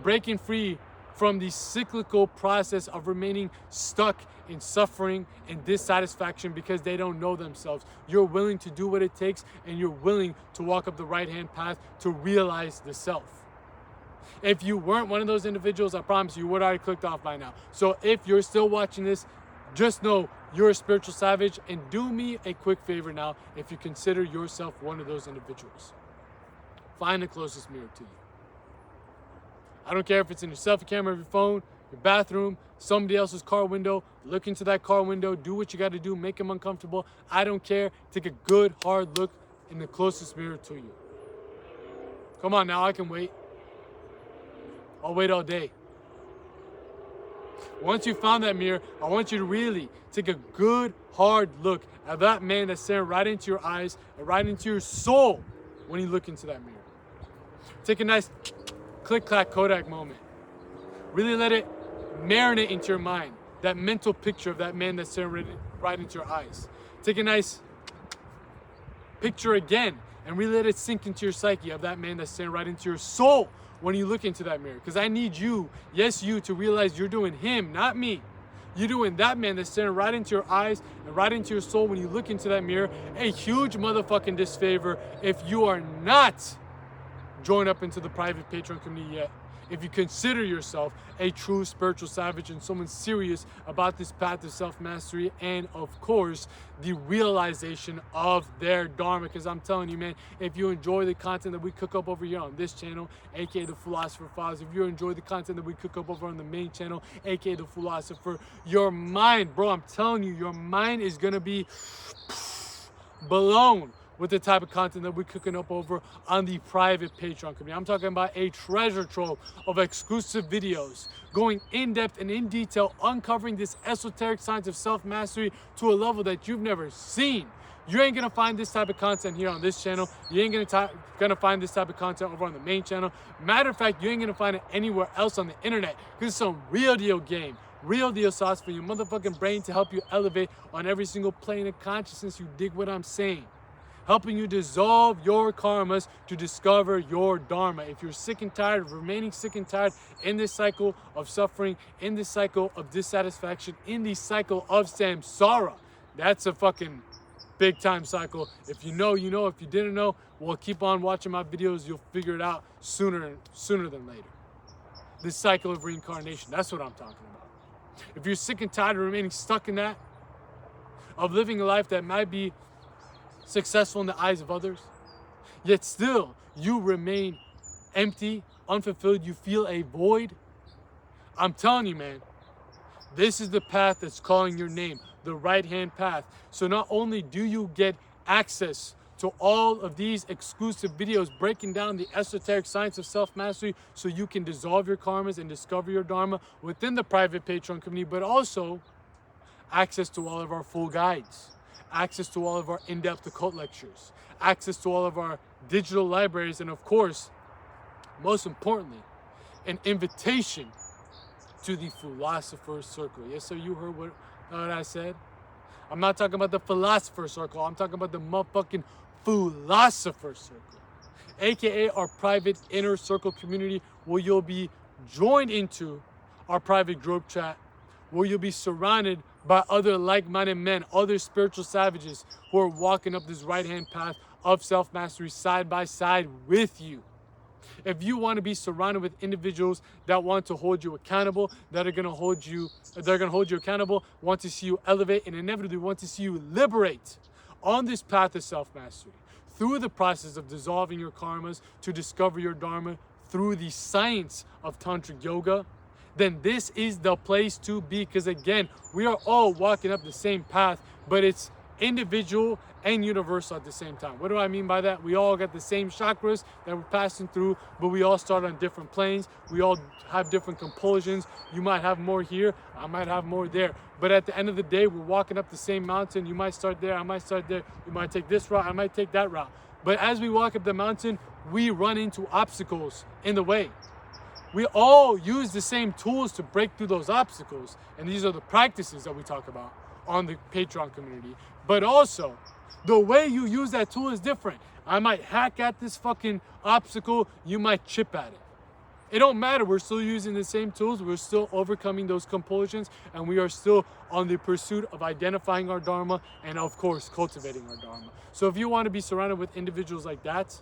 breaking free from the cyclical process of remaining stuck in suffering and dissatisfaction because they don't know themselves. You're willing to do what it takes, and you're willing to walk up the right-hand path to realize the self. If you weren't one of those individuals, I promise you would already clicked off by now. So if you're still watching this, just know you're a spiritual savage, and do me a quick favor now. If you consider yourself one of those individuals, find the closest mirror to you. I don't care if it's in your selfie camera of your phone, your bathroom, somebody else's car window. Look into that car window, do what you got to do, make them uncomfortable. I don't care. Take a good hard look in the closest mirror to you. Come on now, I can wait. I'll wait all day. Once you found that mirror, I want you to really take a good hard look at that man that's staring right into your eyes and right into your soul when you look into that mirror. Take a nice click-clack Kodak moment. Really let it marinate into your mind, that mental picture of that man that's staring right into your eyes. Take a nice picture again and really let it sink into your psyche of that man that's staring right into your soul when you look into that mirror. Because I need you, yes you, to realize you're doing him, not me. You're doing that man that's staring right into your eyes and right into your soul when you look into that mirror a huge motherfucking disfavor if you are not joined up into the private Patreon community yet. If you consider yourself a true spiritual savage and someone serious about this path of self-mastery and, of course, the realization of their dharma. Because I'm telling you, man, if you enjoy the content that we cook up over here on this channel, aka the Philosopher Files, if you enjoy the content that we cook up over on the main channel, aka the Philosopher, your mind, bro, I'm telling you, your mind is gonna be blown with the type of content that we're cooking up over on the private Patreon community. I'm talking about a treasure trove of exclusive videos, going in depth and in detail, uncovering this esoteric science of self-mastery to a level that you've never seen. You ain't gonna find this type of content here on this channel. You ain't gonna find this type of content over on the main channel. Matter of fact, you ain't gonna find it anywhere else on the internet, because it's some real deal game. Real deal sauce for your motherfucking brain to help you elevate on every single plane of consciousness. You dig what I'm saying? Helping you dissolve your karmas to discover your dharma. If you're sick and tired of remaining sick and tired in this cycle of suffering, in this cycle of dissatisfaction, in the cycle of samsara, that's a fucking big time cycle. If you know, you know. If you didn't know, well, keep on watching my videos. You'll figure it out sooner than later. This cycle of reincarnation, that's what I'm talking about. If you're sick and tired of remaining stuck in that, of living a life that might be successful in the eyes of others, yet still you remain empty, unfulfilled, you feel a void, I'm telling you, man, this is the path that's calling your name, the right-hand path. So not only do you get access to all of these exclusive videos breaking down the esoteric science of self-mastery so you can dissolve your karmas and discover your dharma within the private Patreon community, but also access to all of our full guides, access to all of our in-depth occult lectures, access to all of our digital libraries, and of course, most importantly, an invitation to the Philosopher's Circle. Yes, sir, you heard what I said? I'm not talking about the Philosopher's Circle. I'm talking about the motherfucking Philosopher's Circle, aka our private inner circle community, where you'll be joined into our private group chat, where you'll be surrounded by other like-minded men, other spiritual savages who are walking up this right-hand path of self-mastery side by side with you. If you want to be surrounded with individuals that want to hold you accountable, that are going to hold you accountable, want to see you elevate, and inevitably want to see you liberate on this path of self-mastery through the process of dissolving your karmas to discover your dharma through the science of tantric yoga, then this is the place to be. Because again, we are all walking up the same path, but it's individual and universal at the same time. What do I mean by that? We all got the same chakras that we're passing through, but we all start on different planes. We all have different compulsions. You might have more here, I might have more there. But at the end of the day, we're walking up the same mountain. You might start there, I might start there. You might take this route, I might take that route. But as we walk up the mountain, we run into obstacles in the way. We all use the same tools to break through those obstacles. And these are the practices that we talk about on the Patreon community. But also, the way you use that tool is different. I might hack at this fucking obstacle, you might chip at it. It don't matter. We're still using the same tools. We're still overcoming those compulsions, and we are still on the pursuit of identifying our Dharma and, of course, cultivating our Dharma. So if you want to be surrounded with individuals like that,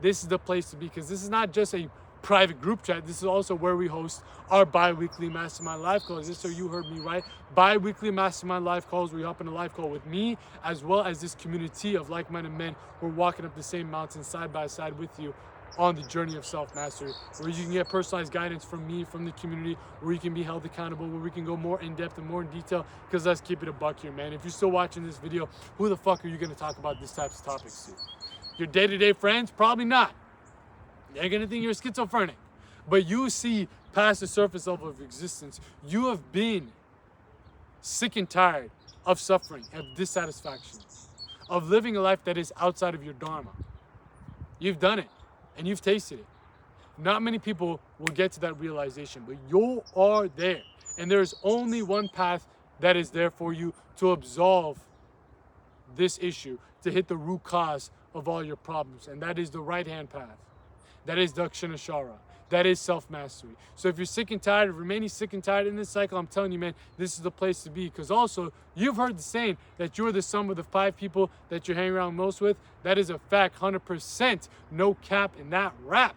this is the place to be, because this is not just a private group chat. This is also where we host our bi-weekly mastermind live calls. This, so you heard me right, bi-weekly mastermind live calls where you hop in a live call with me, as well as this community of like-minded men who are walking up the same mountain side by side with you on the journey of self-mastery, where you can get personalized guidance from me, from the community, where you can be held accountable, where we can go more in depth and more in detail, because let's keep it a buck here, man. If you're still watching this video, who the fuck are you going to talk about these types of topics to? Your day-to-day friends? Probably not. They're going to think you're schizophrenic. But you see past the surface level of existence. You have been sick and tired of suffering, of dissatisfaction, of living a life that is outside of your Dharma. You've done it. And you've tasted it. Not many people will get to that realization, but you are there. And there is only one path that is there for you to absolve this issue, to hit the root cause of all your problems. And that is the right-hand path. That is Dakshinashara. That is self-mastery. So if you're sick and tired of remaining sick and tired in this cycle, I'm telling you, man, this is the place to be. Because also, you've heard the saying that you're the sum of the 5 people that you hang around most with. That is a fact, 100%. No cap in that rap.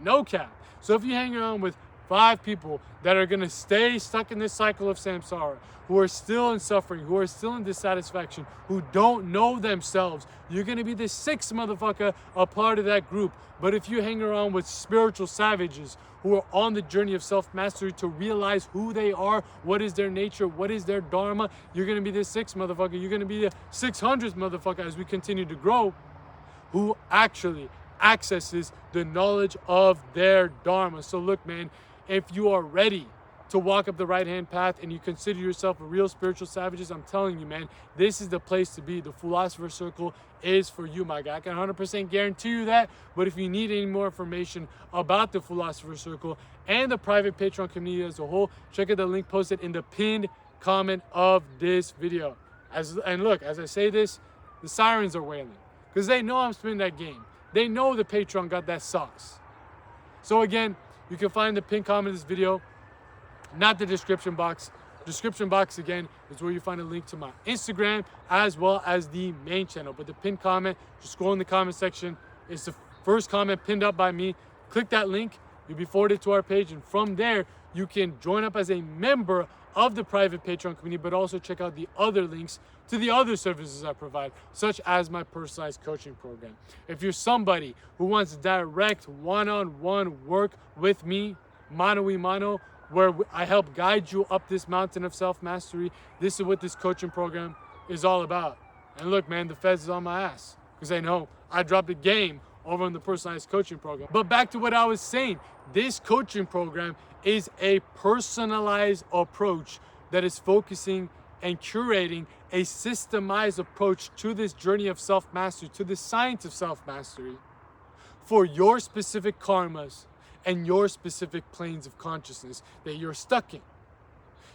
No cap. So if you hang around with 5 people that are going to stay stuck in this cycle of samsara, who are still in suffering, who are still in dissatisfaction, who don't know themselves, you're going to be the 6th motherfucker a part of that group. But if you hang around with spiritual savages who are on the journey of self-mastery to realize who they are, what is their nature, what is their Dharma, you're going to be the 6th motherfucker. You're going to be the 600th motherfucker as we continue to grow, who actually accesses the knowledge of their Dharma. So look, man, if you are ready to walk up the right-hand path and you consider yourself a real spiritual savage, I'm telling you, man, this is the place to be. The Philosopher's Circle is for you, my guy. I can 100% guarantee you that. But if you need any more information about the Philosopher's Circle and the private Patreon community as a whole, check out the link posted in the pinned comment of this video. And look, as I say this, the sirens are wailing because they know I'm spinning that game. They know the Patreon got that sauce. So again, you can find the pinned comment of this video, not the description box. Description box, again, is where you find a link to my Instagram as well as the main channel. But the pinned comment, just scroll in the comment section. It's the first comment pinned up by me. Click that link. You'll be forwarded to our page. And from there, you can join up as a member of the private Patreon community, but also check out the other links to the other services I provide, such as my personalized coaching program. If you're somebody who wants direct one-on-one work with me, mano y mano, where I help guide you up this mountain of self-mastery, this is what this coaching program is all about. And look, man, the feds is on my ass because they know I dropped a game over on the personalized coaching program. But back to what I was saying, this coaching program is a personalized approach that is focusing and curating a systemized approach to this journey of self-mastery, to the science of self-mastery for your specific karmas and your specific planes of consciousness that you're stuck in.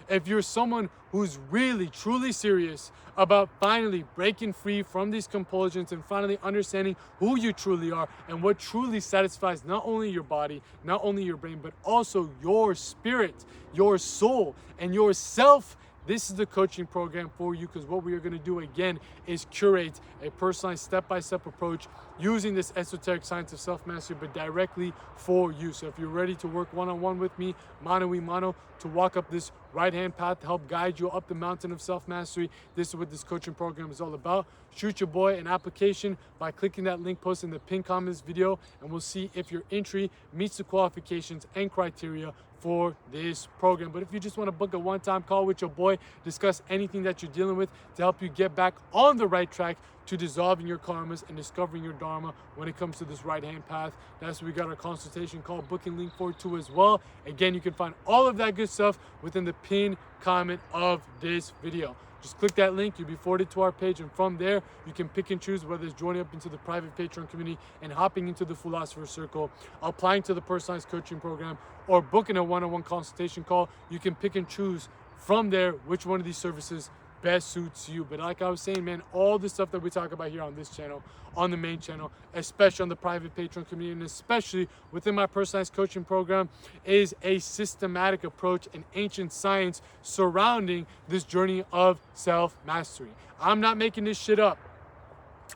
If you're someone who's really, truly serious about finally breaking free from these compulsions and finally understanding who you truly are and what truly satisfies not only your body, not only your brain, but also your spirit, your soul, and yourself, this is the coaching program for you, because what we are going to do again is curate a personalized step-by-step approach using this esoteric science of self-mastery, but directly for you. So if you're ready to work one-on-one with me, mano y mano, to walk up this right-hand path to help guide you up the mountain of self-mastery, this is what this coaching program is all about. Shoot your boy an application by clicking that link posted in the pinned comment of this video, and we'll see if your entry meets the qualifications and criteria for this program. But if you just want to book a one-time call with your boy, discuss anything that you're dealing with to help you get back on the right track to dissolving your karmas and discovering your Dharma when it comes to this right-hand path, that's what we got our consultation call booking link for too as well. Again, you can find all of that good stuff within the pinned comment of this video. Just click that link, you'll be forwarded to our page, and from there, you can pick and choose whether it's joining up into the private Patreon community and hopping into the Philosopher's Circle, applying to the personalized coaching program, or booking a one-on-one consultation call. You can pick and choose from there which one of these services best suits you. But like I was saying, man, all the stuff that we talk about here on this channel, on the main channel, especially on the private Patreon community, and especially within my personalized coaching program, is a systematic approach and ancient science surrounding this journey of self-mastery. I'm not making this shit up.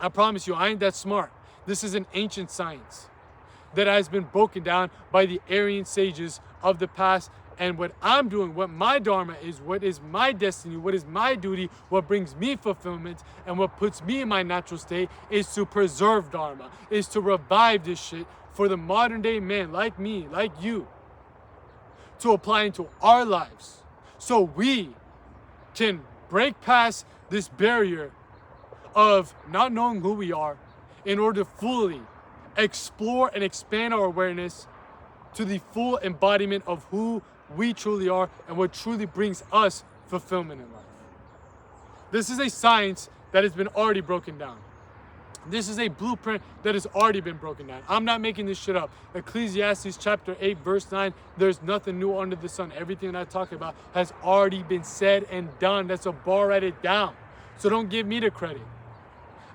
I promise you, I ain't that smart. This is an ancient science that has been broken down by the Aryan sages of the past. And what I'm doing, what my dharma is, what is my destiny, what is my duty, what brings me fulfillment, and what puts me in my natural state is to preserve dharma, is to revive this shit for the modern day man like me, like you, to apply into our lives so we can break past this barrier of not knowing who we are in order to fully explore and expand our awareness to the full embodiment of who we truly are and what truly brings us fulfillment in life. This is a science that has been already broken down. This is a blueprint that has already been broken down. I'm not making this shit up. Ecclesiastes chapter 8, verse 9, there's nothing new under the sun. Everything that I talk about has already been said and done. That's a bar, write it down. So don't give me the credit.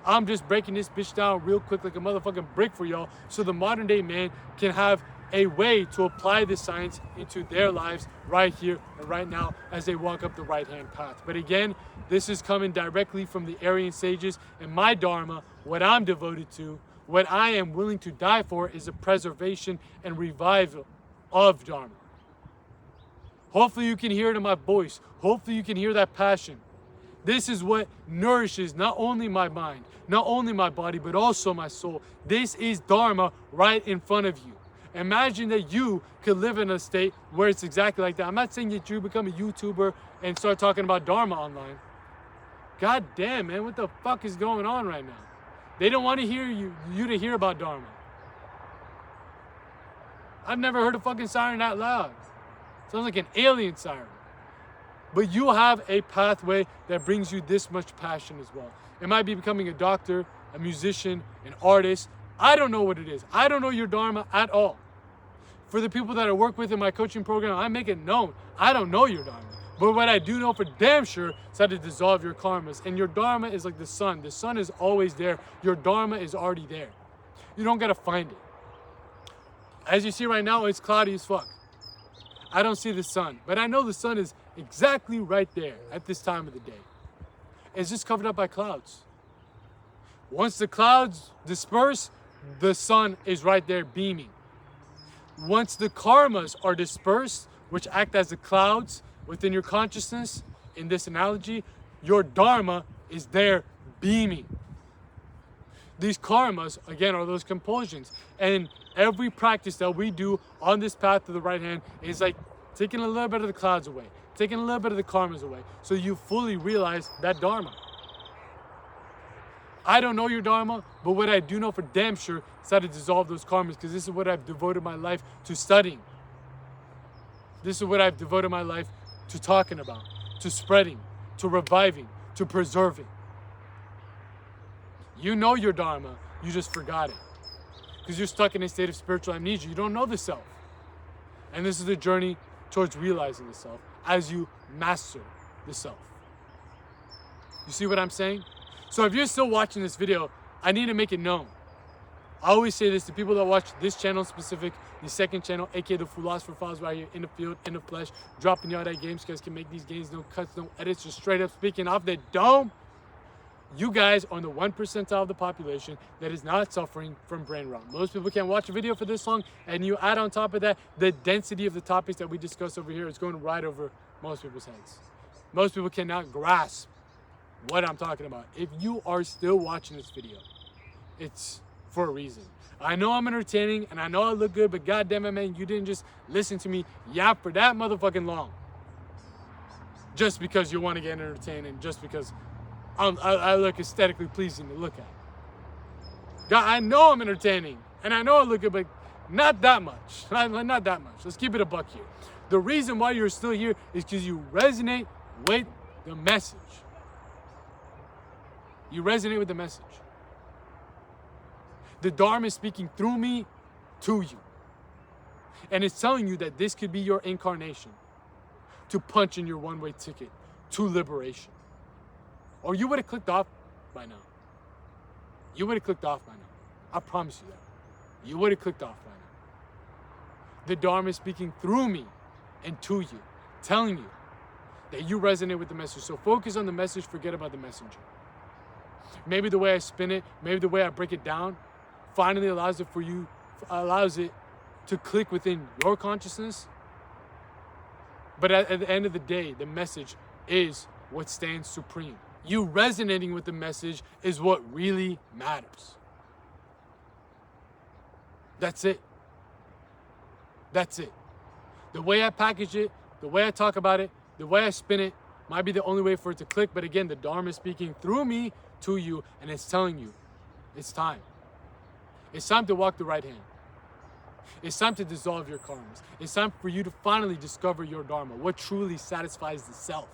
I'm just breaking this bitch down real quick like a motherfucking brick for y'all so the modern day man can have a way to apply this science into their lives right here and right now as they walk up the right-hand path. But again, this is coming directly from the Aryan sages, and my dharma, what I'm devoted to, what I am willing to die for, is the preservation and revival of dharma. Hopefully you can hear it in my voice. Hopefully you can hear that passion. This is what nourishes not only my mind, not only my body, but also my soul. This is dharma right in front of you. Imagine that you could live in a state where it's exactly like that. I'm not saying that you become a YouTuber and start talking about dharma online. God damn, man, what the fuck is going on right now? They don't want to hear you to hear about dharma. I've never heard a fucking siren that loud. Sounds like an alien siren. But you have a pathway that brings you this much passion as well. It might be becoming a doctor, a musician, an artist. I don't know what it is. I don't know your dharma at all. For the people that I work with in my coaching program, I make it known. I don't know your dharma. But what I do know for damn sure is how to dissolve your karmas. And your dharma is like the sun. The sun is always there. Your dharma is already there. You don't gotta find it. As you see right now, it's cloudy as fuck. I don't see the sun. But I know the sun is exactly right there at this time of the day. It's just covered up by clouds. Once the clouds disperse, the sun is right there beaming. Once the karmas are dispersed, which act as the clouds within your consciousness, in this analogy, your dharma is there beaming. These karmas, again, are those compulsions. And every practice that we do on this path to the right hand is like taking a little bit of the clouds away, taking a little bit of the karmas away, so you fully realize that dharma. I don't know your dharma, but what I do know for damn sure is how to dissolve those karmas, because this is what I've devoted my life to studying. This is what I've devoted my life to talking about, to spreading, to reviving, to preserving. You know your dharma, you just forgot it. Because you're stuck in a state of spiritual amnesia. You don't know the self. And this is the journey towards realizing the self as you master the self. You see what I'm saying? So if you're still watching this video, I need to make it known. I always say this to people that watch this channel specific, the second channel, aka the Philosopher Files, right here in the field, in the flesh, dropping y'all that games. You guys can make these games, no cuts, no edits, just straight up speaking off the dome. You guys are in the 1% of the population that is not suffering from brain rot. Most people can't watch a video for this long, and you add on top of that, the density of the topics that we discuss over here is going right over most people's heads. Most people cannot grasp what I'm talking about. If you are still watching this video, it's for a reason. I know I'm entertaining, and I know I look good, but goddamn it, man, you didn't just listen to me yap for that motherfucking long. Just because you want to get entertained, and just because I look aesthetically pleasing to look at. God, I know I'm entertaining, and I know I look good, but not that much. Not that much. Let's keep it a buck here. The reason why you're still here is because you resonate with the message. You resonate with the message. The Dharma is speaking through me to you. And it's telling you that this could be your incarnation to punch in your one-way ticket to liberation. or you would have clicked off by now. You would have clicked off by now. I promise you that. You would have clicked off by now. The Dharma is speaking through me and to you, telling you that you resonate with the message. So focus on the message, forget about the messenger. Maybe the way I spin it, maybe the way I break it down, finally allows it to click within your consciousness. But at the end of the day, the message is what stands supreme. You resonating with the message is what really matters. That's it. That's it. The way I package it, the way I talk about it, the way I spin it might be the only way for it to click. But again, the Dharma is speaking through me to you, and it's telling you it's time. It's time to walk the right hand. It's time to dissolve your karmas. It's time for you to finally discover your Dharma, what truly satisfies the self.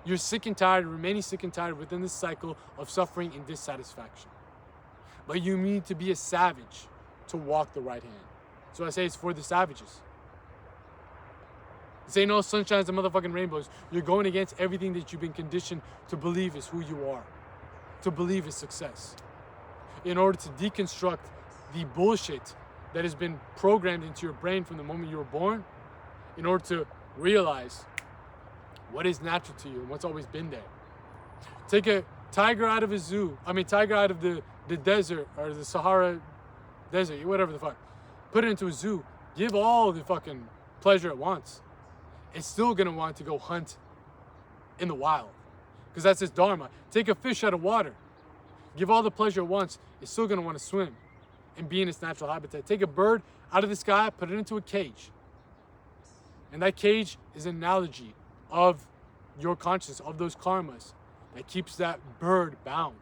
You're sick and tired, remaining sick and tired within this cycle of suffering and dissatisfaction. But you need to be a savage to walk the right hand. So I say it's for the savages. This ain't no sunshines and motherfucking rainbows. You're going against everything that you've been conditioned to believe is who you are, to believe is success. In order to deconstruct the bullshit that has been programmed into your brain from the moment you were born, in order to realize what is natural to you and what's always been there. Take a tiger out of a zoo, tiger out of the desert or the Sahara desert, whatever the fuck. Put it into a zoo, give all the fucking pleasure it wants. It's still gonna want to go hunt in the wild, because that's its Dharma. Take a fish out of water, give all the pleasure it wants, it's still gonna want to swim and be in its natural habitat. Take a bird out of the sky, put it into a cage. And that cage is an analogy of your consciousness, of those karmas that keeps that bird bound.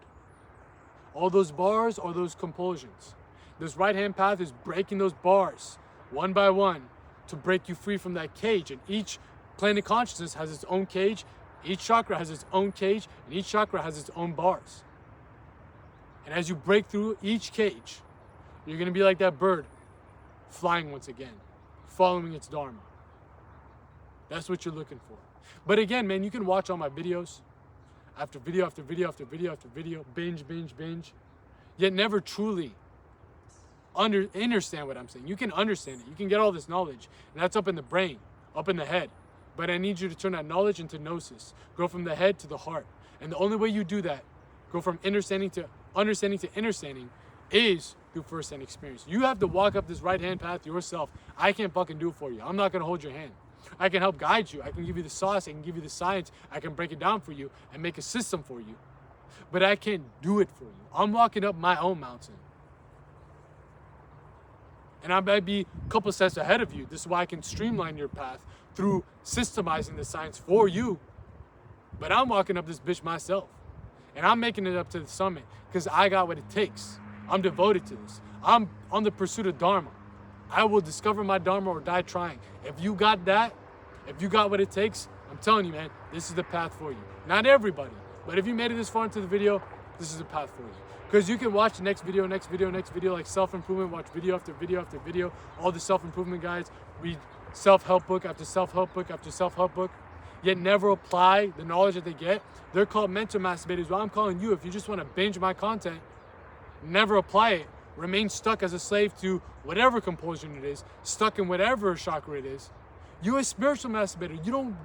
All those bars are those compulsions. This right-hand path is breaking those bars one by one to break you free from that cage. And each plane of consciousness has its own cage, each chakra has its own cage, and each chakra has its own bars. And as you break through each cage, you're going to be like that bird, flying once again, following its Dharma. That's what you're looking for. But again, man, you can watch all my videos, after video, after video, after video, after video, binge, yet never truly understand what I'm saying. You can understand it. You can get all this knowledge, and that's up in the brain, up in the head. But I need you to turn that knowledge into gnosis. Go from the head to the heart. And the only way you do that, go from understanding to understanding, is through first-hand experience. You have to walk up this right-hand path yourself. I can't fucking do it for you. I'm not gonna hold your hand. I can help guide you. I can give you the sauce. I can give you the science. I can break it down for you and make a system for you. But I can't do it for you. I'm walking up my own mountain. And I might be a couple steps ahead of you. This is why I can streamline your path through systemizing the science for you. But I'm walking up this bitch myself. And I'm making it up to the summit because I got what it takes. I'm devoted to this. I'm on the pursuit of Dharma. I will discover my Dharma or die trying. If you got that, if you got what it takes, I'm telling you, man, this is the path for you. Not everybody, but if you made it this far into the video, this is the path for you. Because you can watch the next video, like self-improvement, watch video after video after video, all the self-improvement guides, read self-help book after self-help book after self-help book, yet never apply the knowledge that they get. They're called mental masturbators. Well, I'm calling you, if you just want to binge my content, never apply it, remain stuck as a slave to whatever compulsion it is, stuck in whatever chakra it is, you're a spiritual masturbator. You don't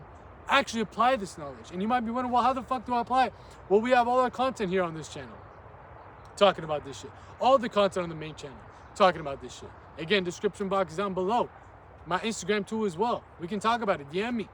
actually apply this knowledge. And you might be wondering, well, how the fuck do I apply it? Well, we have all our content here on this channel talking about this shit. All the content on the main channel talking about this shit. Again, description box down below. My Instagram too as well. We can talk about it. DM me.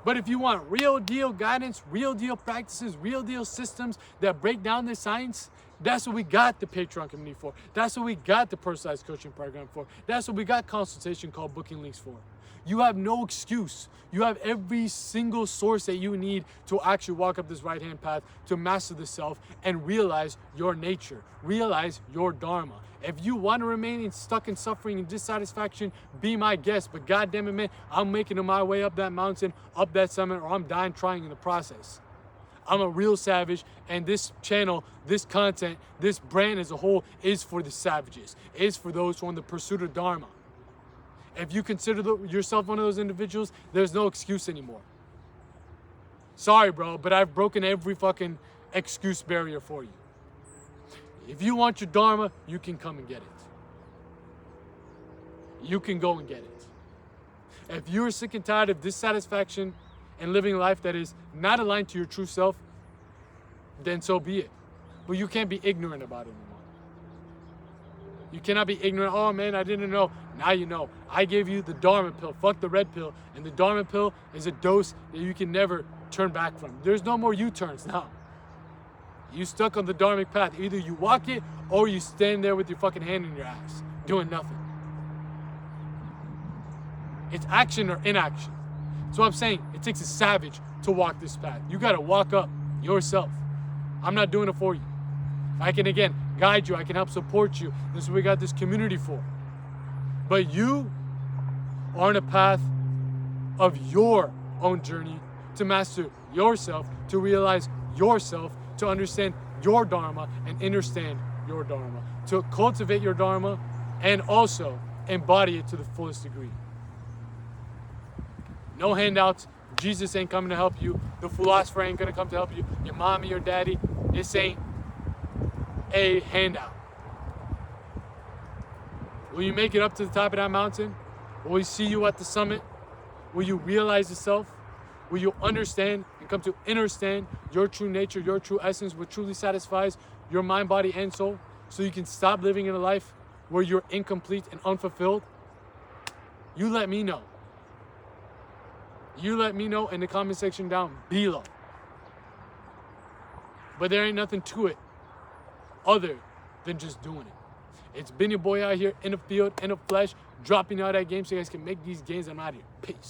But if you want real deal guidance, real deal practices, real deal systems that break down the science, that's what we got the Patreon community for. That's what we got the personalized coaching program for. That's what we got consultation called booking links for. You have no excuse. You have every single source that you need to actually walk up this right-hand path to master the self and realize your nature, realize your Dharma. If you want to remain stuck in suffering and dissatisfaction, be my guest. But goddamn it, man, I'm making my way up that mountain, up that summit, or I'm dying trying in the process. I'm a real savage, and this channel, this content, this brand as a whole is for the savages, is for those who are on the pursuit of Dharma. If you consider yourself one of those individuals, there's no excuse anymore. Sorry, bro, but I've broken every fucking excuse barrier for you. If you want your Dharma, you can come and get it. You can go and get it. If you're sick and tired of dissatisfaction and living a life that is not aligned to your true self, then so be it. But you can't be ignorant about it anymore. You cannot be ignorant. Oh man, I didn't know. Now you know. I gave you the Dharma pill. Fuck the red pill. And the Dharma pill is a dose that you can never turn back from. There's no more U-turns now. You stuck on the Dharmic path. Either you walk it or you stand there with your fucking hand in your ass, doing nothing. It's action or inaction. So I'm saying it takes a savage to walk this path. You gotta walk up yourself. I'm not doing it for you. I can, again, guide you. I can help support you. This is what we got this community for. But you are on a path of your own journey to master yourself, to realize yourself, to understand your Dharma and understand your Dharma, to cultivate your Dharma and also embody it to the fullest degree. No handouts. Jesus ain't coming to help you. The philosopher ain't gonna come to help you. Your mommy, your daddy. This ain't a handout. Will you make it up to the top of that mountain? Will we see you at the summit? Will you realize yourself? Will you understand and come to understand your true nature, your true essence, what truly satisfies your mind, body, and soul, so you can stop living in a life where you're incomplete and unfulfilled? You let me know. You let me know in the comment section down below. But there ain't nothing to it other than just doing it. It's been your boy out here in the field, in the flesh, dropping out that game so you guys can make these gains. I'm out of here. Peace.